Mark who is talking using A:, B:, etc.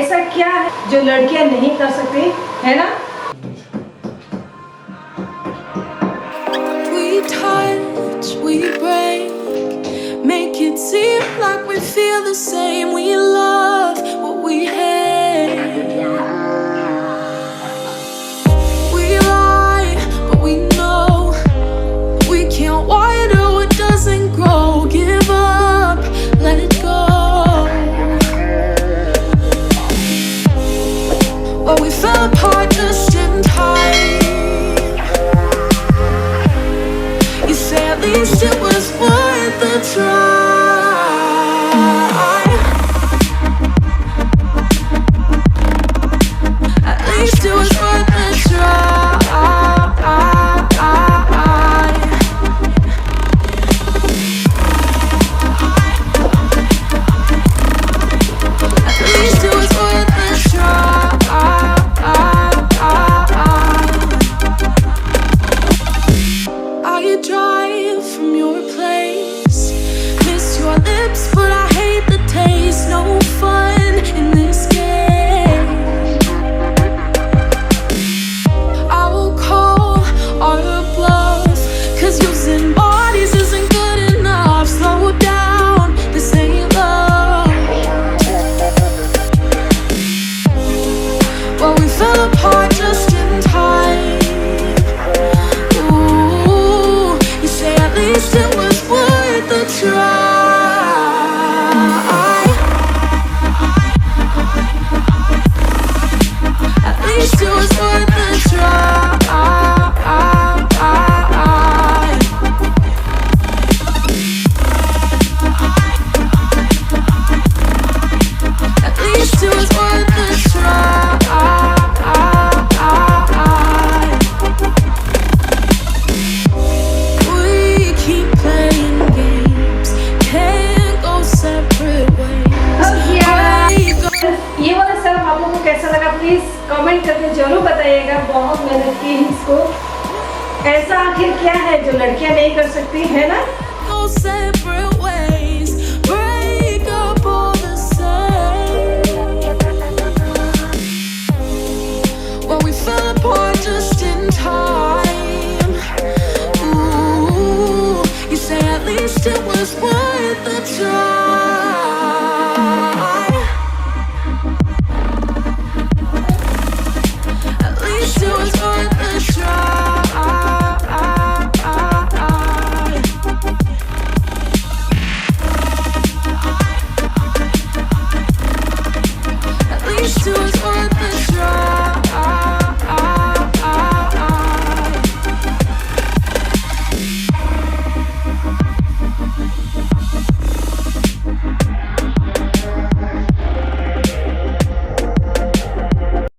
A: ऐसा क्या है जो लड़कियां नहीं कर सकती, है ना?
B: We touch, we break, make it seem like we feel the same. We love what we hate. We lie, but we know we can't water what doesn't grow. Give up, let it go. Well, we fell apart just in time. You say at least it was worth the try. At least it was worth the try. At least it was worth the try. I drive from your place, miss your lips, but I hate the taste. No fun in this game. I will call our bluff, 'cause using bodies isn't good enough. Slow down, this ain't love. Well, we fell apart just in time. At least it was worth the try. At least it was worth the try. At least it was worth the try.
A: कैसा लगा please comment करके जरूर बताइएगा। बहुत मेहनत की इसको। ऐसा आखिर क्या है जो लड़कियां नहीं कर सकती, है ना?